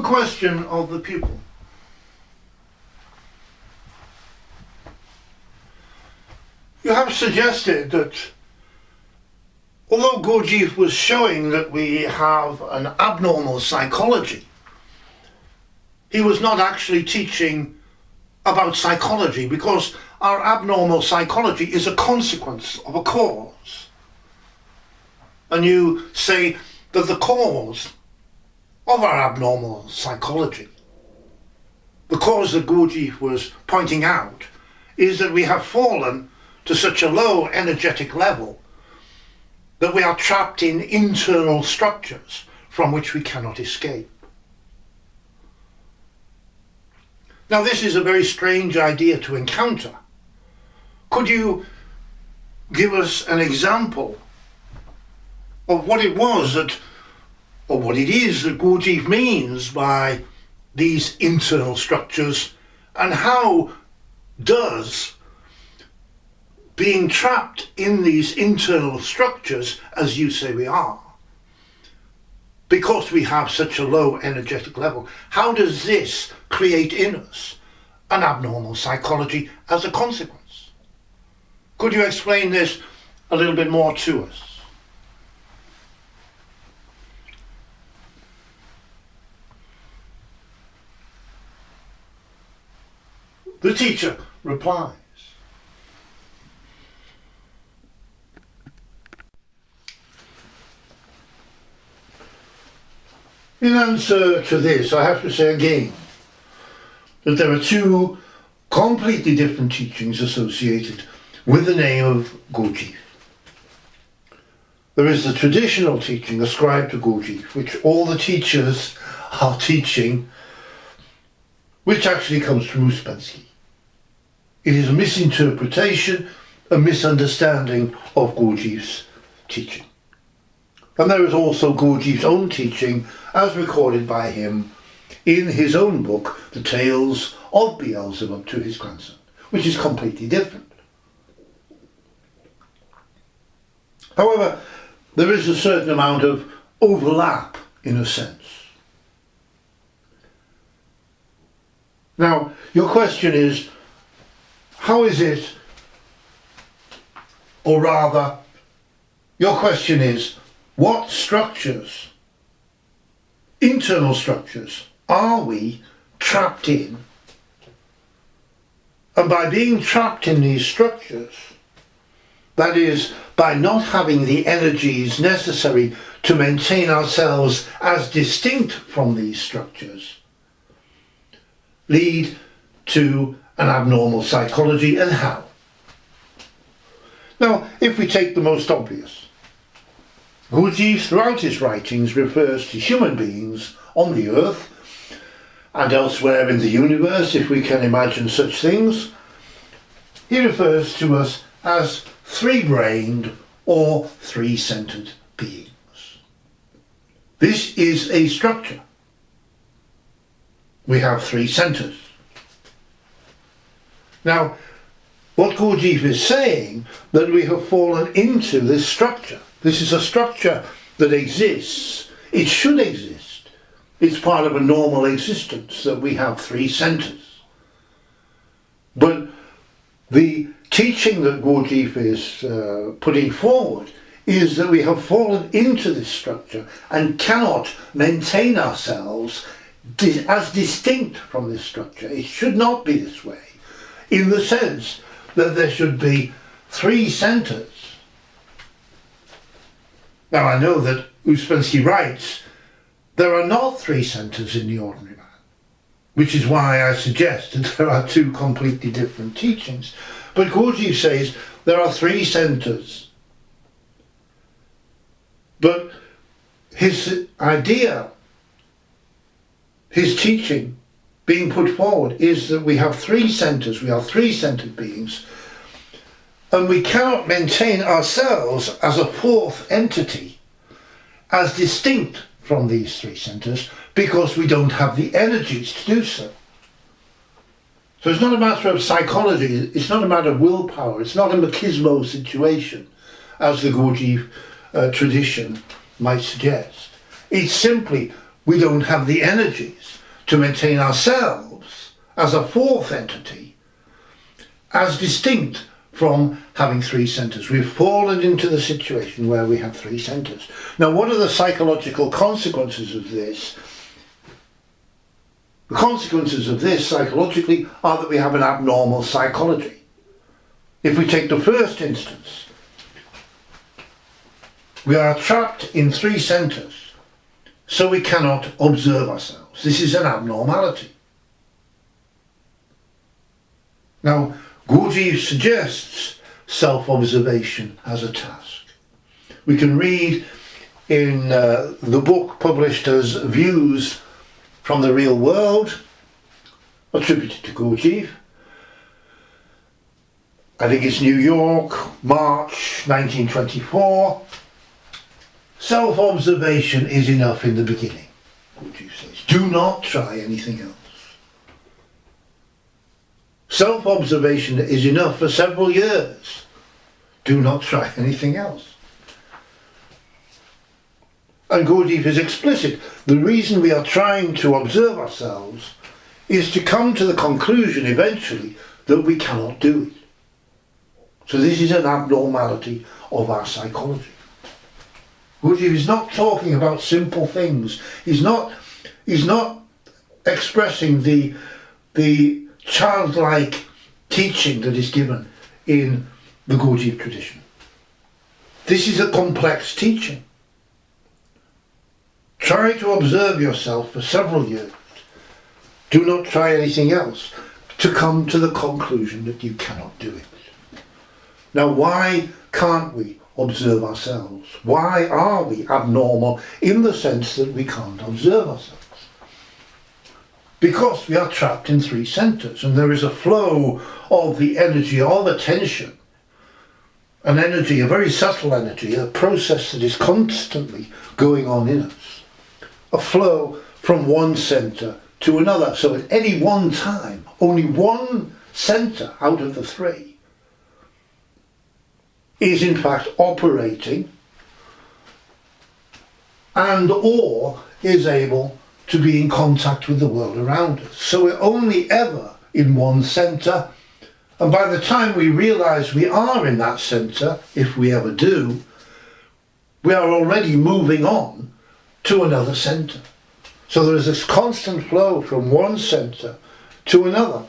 The question of the pupil. You have suggested that although Gurdjieff was showing that we have an abnormal psychology, he was not actually teaching about psychology, because our abnormal psychology is a consequence of a cause. And you say that the cause of our abnormal psychology, the cause that Gurdjieff was pointing out, is that we have fallen to such a low energetic level that we are trapped in internal structures from which we cannot escape. Now, this is a very strange idea to encounter. Could you give us an example of what it was that, or what it is that Gurdjieff means by these internal structures, and how does being trapped in these internal structures, as you say we are, because we have such a low energetic level, how does this create in us an abnormal psychology as a consequence? Could you explain this a little bit more to us? The teacher replies. In answer to this, I have to say again that there are two completely different teachings associated with the name of Gurdjieff. There is the traditional teaching ascribed to Gurdjieff, which all the teachers are teaching, which actually comes from Ouspensky. It is a misinterpretation, a misunderstanding of Gurdjieff's teaching. And there is also Gurdjieff's own teaching, as recorded by him in his own book, The Tales of Beelzebub, to his grandson, which is completely different. However, there is a certain amount of overlap, in a sense. Now, your question is, how is it, or rather, your question is, what structures, internal structures, are we trapped in? And by being trapped in these structures, that is, by not having the energies necessary to maintain ourselves as distinct from these structures, lead to an abnormal psychology, and how? Now, if we take the most obvious, Gurdjieff throughout his writings refers to human beings on the earth and elsewhere in the universe, if we can imagine such things. He refers to us as three-brained or three-centered beings. This is a structure. We have three centers. Now, what Gurdjieff is saying, that we have fallen into this structure. This is a structure that exists. It should exist. It's part of a normal existence that we have three centers. But the teaching that Gurdjieff is putting forward is that we have fallen into this structure and cannot maintain ourselves as distinct from this structure. It should not be this way, in the sense that there should be three centers. Now, I know that Ouspensky writes there are not three centers in the ordinary man, which is why I suggest that there are two completely different teachings. But Gurdjieff says there are three centers. But his idea, his teaching being put forward is that we have three centers, we are three-centered beings, and we cannot maintain ourselves as a fourth entity, as distinct from these three centers, because we don't have the energies to do so. So it's not a matter of psychology, it's not a matter of willpower, it's not a machismo situation, as the Gurdjieff tradition might suggest. It's simply we don't have the energies to maintain ourselves as a fourth entity, as distinct from having three centres. We've fallen into the situation where we have three centres. Now, what are the psychological consequences of this? The consequences of this psychologically are that we have an abnormal psychology. If we take the first instance, we are trapped in three centres, so we cannot observe ourselves. This is an abnormality. Now, Gurdjieff suggests self-observation as a task. We can read in the book published as Views from the Real World, attributed to Gurdjieff. I think it's New York, March 1924. Self-observation is enough in the beginning, Gurdjieff says. Do not try anything else. Self-observation is enough for several years. Do not try anything else. And Gurdjieff is explicit. The reason we are trying to observe ourselves is to come to the conclusion eventually that we cannot do it. So this is an abnormality of our psychology. Gurdjieff is not talking about simple things. He's not expressing the childlike teaching that is given in the Gurdjieff tradition. This is a complex teaching. Try to observe yourself for several years. Do not try anything else to come to the conclusion that you cannot do it. Now, why can't we observe ourselves? Why are we abnormal in the sense that we can't observe ourselves? Because we are trapped in three centres, and there is a flow of the energy of attention, an energy, a very subtle energy, a process that is constantly going on in us, a flow from one centre to another. So at any one time, only one centre out of the three is in fact operating and or is able to be in contact with the world around us. So we're only ever in one centre, and by the time we realise we are in that centre, if we ever do, we are already moving on to another centre. So there is this constant flow from one centre to another.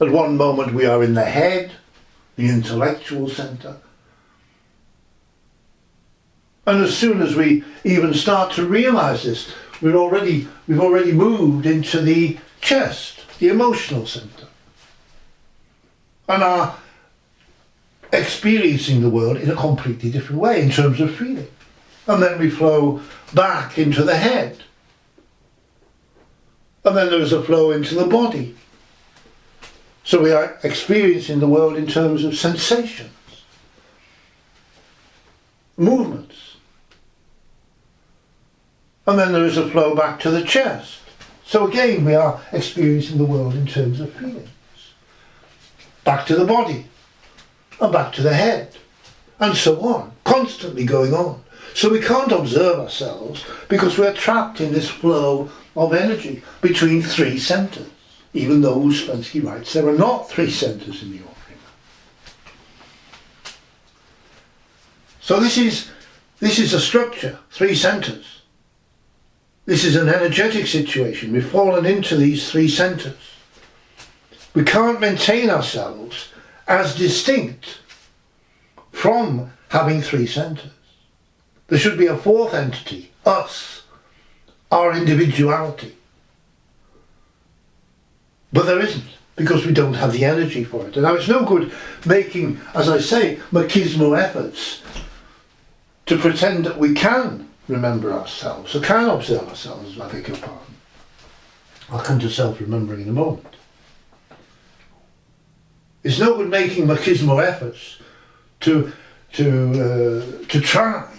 At one moment we are in the head, the intellectual centre, and as soon as we even start to realise this, we've already moved into the chest, the emotional centre, and are experiencing the world in a completely different way in terms of feeling. And then we flow back into the head, and then there is a flow into the body. So we are experiencing the world in terms of sensations, movements. And then there is a flow back to the chest. So again, we are experiencing the world in terms of feelings. Back to the body, and back to the head, and so on, constantly going on. So we can't observe ourselves because we're trapped in this flow of energy between three centres, even though Ouspensky writes there are not three centres in the offering. So this is a structure, three centres. This is an energetic situation. We've fallen into these three centres. We can't maintain ourselves as distinct from having three centres. There should be a fourth entity, us, our individuality. But there isn't, because we don't have the energy for it. And now it's no good making, as I say, machismo efforts to pretend that we can remember ourselves, or can observe ourselves, I beg your pardon. I'll come to self-remembering in a moment. It's no good making machismo efforts to try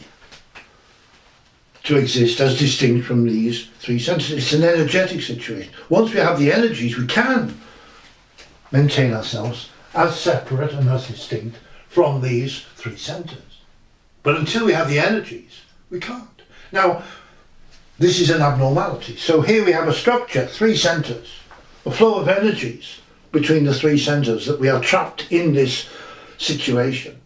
to exist as distinct from these three centres. It's an energetic situation. Once we have the energies, we can maintain ourselves as separate and as distinct from these three centres. But until we have the energies, we can't. Now, this is an abnormality. So here we have a structure, three centres, a flow of energies between the three centres, that we are trapped in this situation.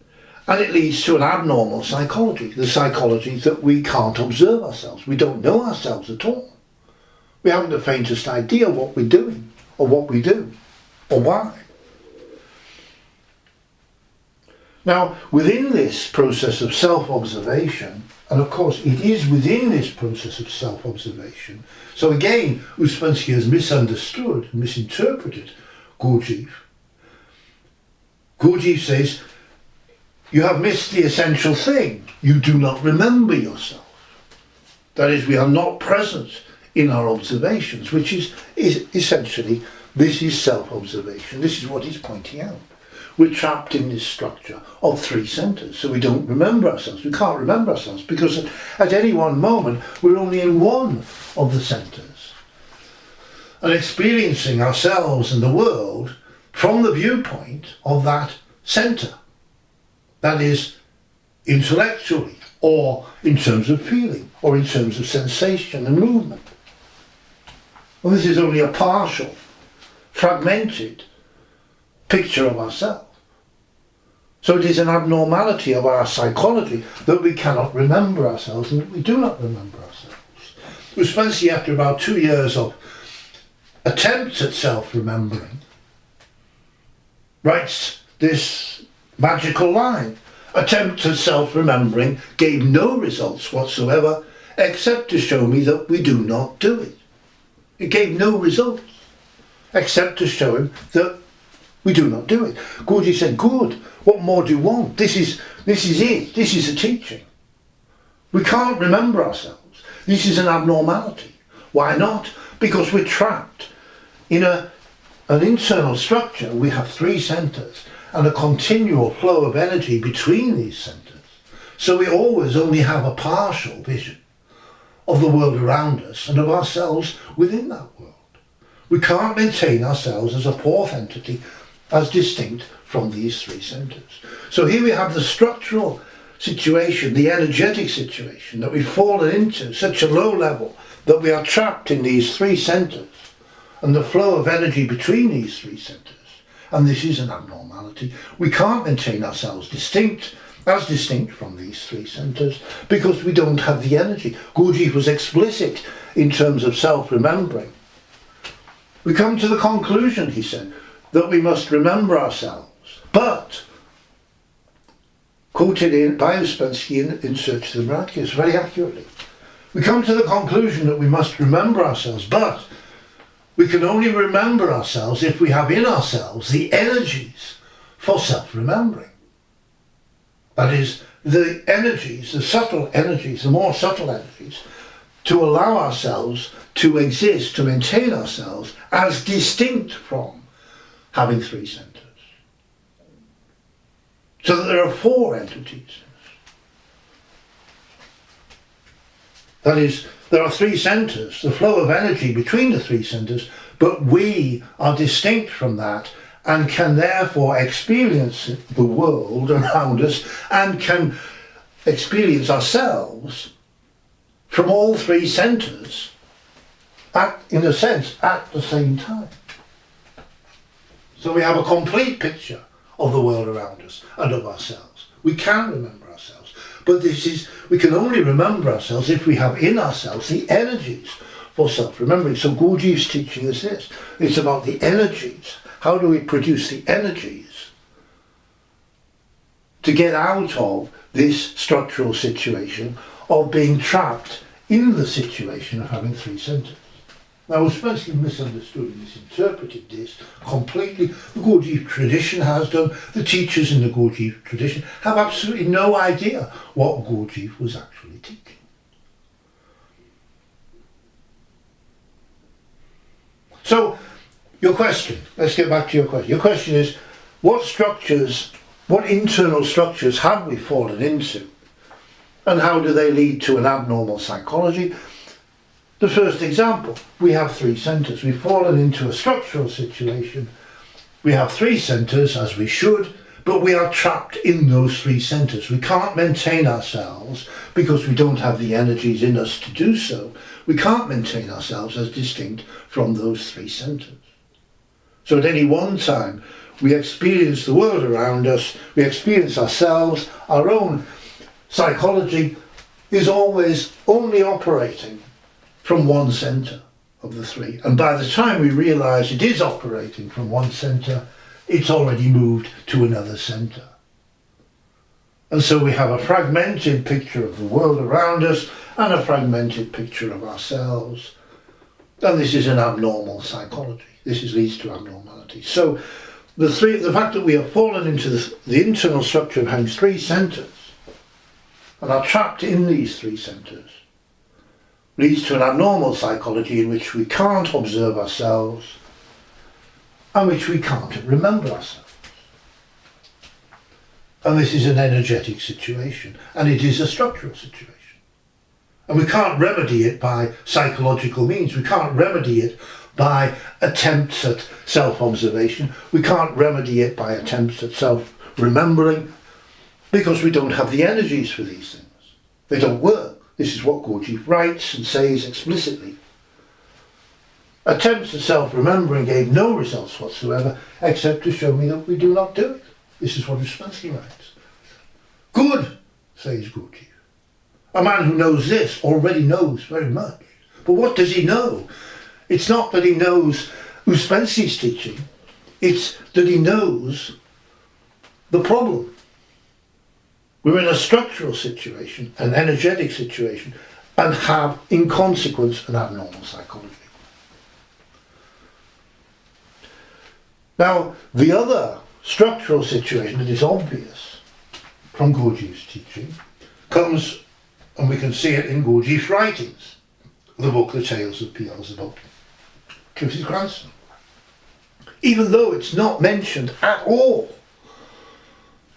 And it leads to an abnormal psychology, the psychology that we can't observe ourselves. We don't know ourselves at all. We haven't the faintest idea what we're doing, or what we do, or why. Now, within this process of self-observation, and of course it is within this process of self-observation, so again, Ouspensky has misunderstood, misinterpreted Gurdjieff. Gurdjieff says, you have missed the essential thing. You do not remember yourself. That is, we are not present in our observations, which is essentially, this is self-observation. This is what he's pointing out. We're trapped in this structure of three centres, so we don't remember ourselves. We can't remember ourselves because at any one moment we're only in one of the centres, and experiencing ourselves and the world from the viewpoint of that centre. That is, intellectually, or in terms of feeling, or in terms of sensation and movement. Well, this is only a partial, fragmented picture of ourselves. So it is an abnormality of our psychology that we cannot remember ourselves, and that we do not remember ourselves. Ouspensky, after about 2 years of attempts at self-remembering, writes this magical line: attempt at self-remembering gave no results whatsoever, except to show me that we do not do it. It gave no results, except to show him that we do not do it. Gurdjieff said, good, what more do you want? This is it, this is the teaching. We can't remember ourselves. This is an abnormality. Why not? Because we're trapped in an internal structure. We have three centres and a continual flow of energy between these centres. So we always only have a partial vision of the world around us and of ourselves within that world. We can't maintain ourselves as a fourth entity, as distinct from these three centres. So here we have the structural situation, the energetic situation that we've fallen into, such a low level that we are trapped in these three centres and the flow of energy between these three centres. And this is an abnormality. We can't maintain ourselves as distinct from these three centres because we don't have the energy. Gurdjieff was explicit in terms of self-remembering. We come to the conclusion, he said, that we must remember ourselves, but, quoted by Ouspensky in Search of the Miraculous very accurately, we come to the conclusion that we must remember ourselves, but we can only remember ourselves if we have in ourselves the energies for self-remembering. That is, the energies, the subtle energies, the more subtle energies, to allow ourselves to exist, to maintain ourselves as distinct from having three centres. So that there are four entities. That is, there are three centres, the flow of energy between the three centres, but we are distinct from that and can therefore experience the world around us and can experience ourselves from all three centres, in a sense, at the same time. So we have a complete picture of the world around us and of ourselves. We can remember ourselves, but we can only remember ourselves if we have in ourselves the energies for self-remembering. So Gurdjieff's teaching is this. It's about the energies. How do we produce the energies to get out of this structural situation of being trapped in the situation of having three centres? Now, Ouspensky misunderstood and misinterpreted this completely. The Gurdjieff tradition has done. The teachers in the Gurdjieff tradition have absolutely no idea what Gurdjieff was actually teaching. So, your question, let's get back to your question. Your question is, what structures, what internal structures have we fallen into? And how do they lead to an abnormal psychology? The first example, we have three centres. We've fallen into a structural situation. We have three centres, as we should, but we are trapped in those three centres. We can't maintain ourselves because we don't have the energies in us to do so. We can't maintain ourselves as distinct from those three centres. So at any one time, we experience the world around us, we experience ourselves, our own psychology is always only operating from one centre of the three. And by the time we realise it is operating from one centre, it's already moved to another centre. And so we have a fragmented picture of the world around us and a fragmented picture of ourselves. And this is an abnormal psychology. This leads to abnormality. So the fact that we have fallen into the internal structure of having three centres and are trapped in these three centres leads to an abnormal psychology in which we can't observe ourselves and which we can't remember ourselves. And this is an energetic situation, and it is a structural situation. And we can't remedy it by psychological means. We can't remedy it by attempts at self-observation. We can't remedy it by attempts at self-remembering because we don't have the energies for these things. They don't work. This is what Gurdjieff writes and says explicitly. Attempts at self-remembering gave no results whatsoever except to show me that we do not do it. This is what Ouspensky writes. Good, says Gurdjieff. A man who knows this already knows very much. But what does he know? It's not that he knows Ouspensky's teaching, it's that he knows the problem. We're in a structural situation, an energetic situation, and have, in consequence, an abnormal psychology. Now, the other structural situation that is obvious from Gurdjieff's teaching comes, and we can see it in Gurdjieff's writings, the book The Tales of Beelzebub, to his grandson. Even though it's not mentioned at all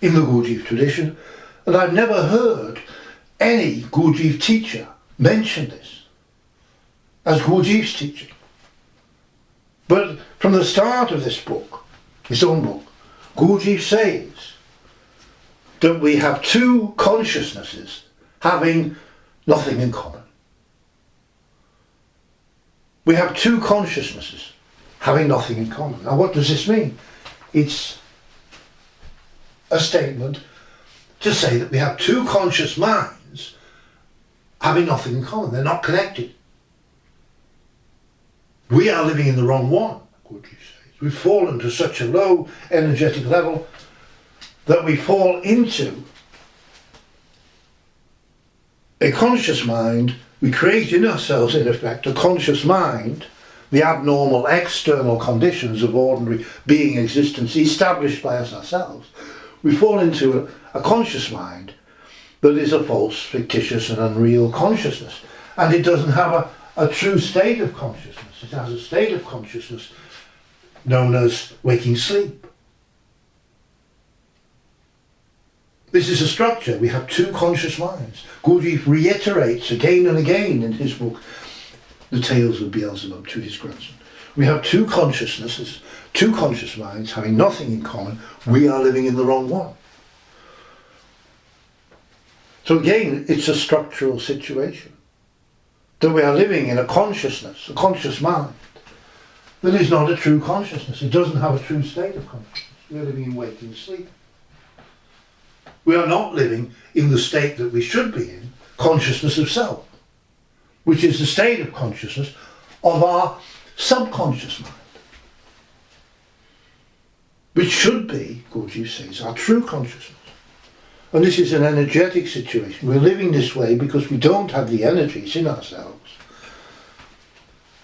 in the Gurdjieff tradition, and I've never heard any Gurdjieff teacher mention this as Gurdjieff's teaching. But from the start of this book, his own book, Gurdjieff says that we have two consciousnesses having nothing in common. We have two consciousnesses having nothing in common. Now what does this mean? It's a statement to say that we have two conscious minds having nothing in common. They're not connected. We are living in the wrong one, Gurdjieff says. We've fallen to such a low energetic level that we fall into a conscious mind. We create in ourselves, in effect, a conscious mind, the abnormal external conditions of ordinary being existence established by us ourselves. We fall into a conscious mind that is a false, fictitious and unreal consciousness. And it doesn't have a true state of consciousness. It has a state of consciousness known as waking sleep. This is a structure. We have two conscious minds. Gurdjieff reiterates again and again in his book, The Tales of Beelzebub, to his grandson. We have two consciousnesses, two conscious minds having nothing in common. We are living in the wrong one. So again, it's a structural situation. That we are living in a consciousness, a conscious mind, that is not a true consciousness. It doesn't have a true state of consciousness. We are living in waking sleep. We are not living in the state that we should be in, consciousness of self, which is the state of consciousness of our subconscious mind, which should be, Gurdjieff says, our true consciousness. And this is an energetic situation. We're living this way because we don't have the energies in ourselves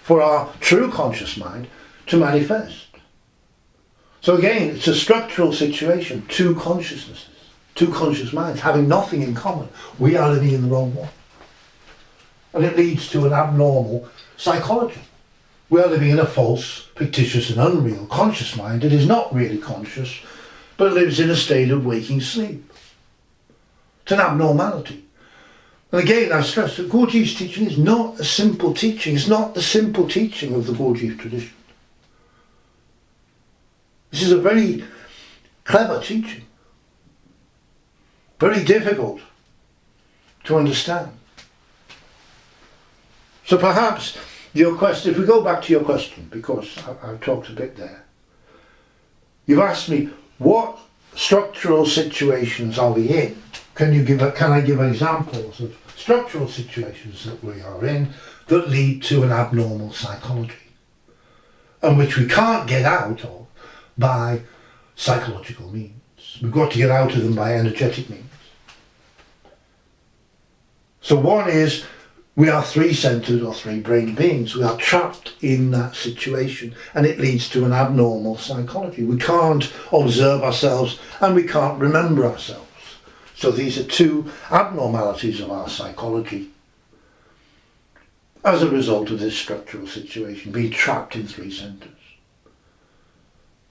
for our true conscious mind to manifest. So again, it's a structural situation, two consciousnesses, two conscious minds having nothing in common. We are living in the wrong one. And it leads to an abnormal psychology. We are living in a false, fictitious and unreal conscious mind that is not really conscious, but lives in a state of waking sleep. It's an abnormality. And again, I stress that Gurdjieff's teaching is not a simple teaching. It's not the simple teaching of the Gurdjieff tradition. This is a very clever teaching, very difficult to understand. So perhaps your question, if we go back to your question, because I've talked a bit there, you've asked me what structural situations are we in? Can I give examples of structural situations that we are in that lead to an abnormal psychology and which we can't get out of by psychological means? We've got to get out of them by energetic means. So one is, we are three-centered or three-brained beings. We are trapped in that situation and it leads to an abnormal psychology. We can't observe ourselves and we can't remember ourselves. So these are two abnormalities of our psychology as a result of this structural situation, being trapped in three centers.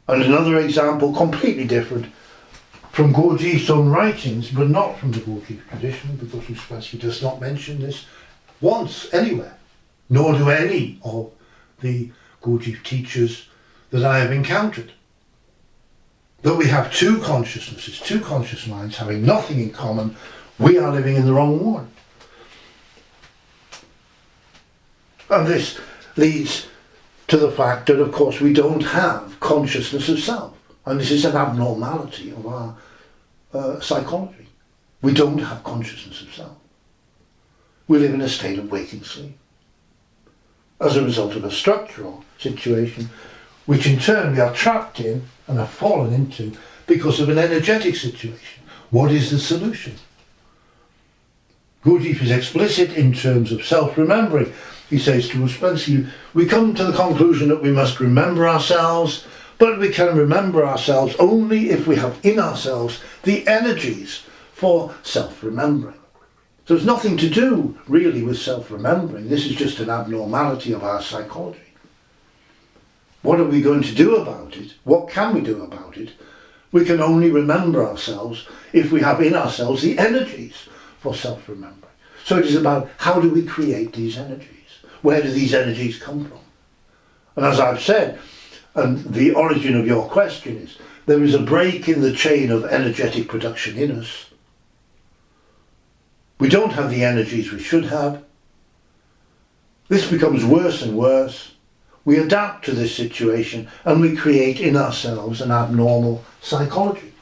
And another example, completely different, from Gurdjieff's own writings, but not from the Gurdjieff tradition, because Ouspensky does not mention this once anywhere, nor do any of the Gurdjieff teachers that I have encountered. That we have two consciousnesses, two conscious minds having nothing in common, we are living in the wrong one. And this leads to the fact that, of course, we don't have consciousness of self. And this is an abnormality of our psychology. We don't have consciousness of self. We live in a state of waking sleep as a result of a structural situation which in turn we are trapped in and have fallen into because of an energetic situation. What is the solution? Gurdjieff is explicit in terms of self-remembering. He says to Ouspensky, we come to the conclusion that we must remember ourselves, but we can remember ourselves only if we have in ourselves the energies for self-remembering. So there's nothing to do really with self-remembering. This is just an abnormality of our psychology. What are we going to do about it? What can we do about it? We can only remember ourselves if we have in ourselves the energies for self-remembering. So it is about how do we create these energies? Where do these energies come from? And as I've said, and the origin of your question is, there is a break in the chain of energetic production in us. We don't have the energies we should have. This becomes worse and worse. We adapt to this situation and we create in ourselves an abnormal psychology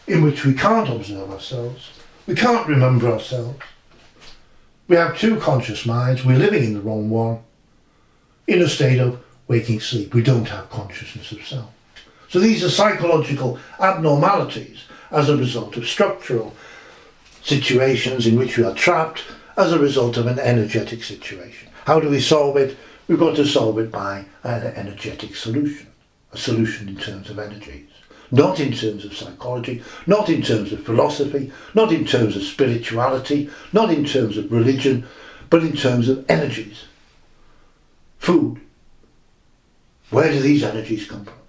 in which we can't observe ourselves, we can't remember ourselves. We have two conscious minds, we're living in the wrong one, in a state of waking sleep. We don't have consciousness of self. So these are psychological abnormalities as a result of structural situations in which we are trapped as a result of an energetic situation. How do we solve it? We've got to solve it by an energetic solution, a solution in terms of energies, not in terms of psychology, not in terms of philosophy, not in terms of spirituality, not in terms of religion, but in terms of energies. Food. Where do these energies come from?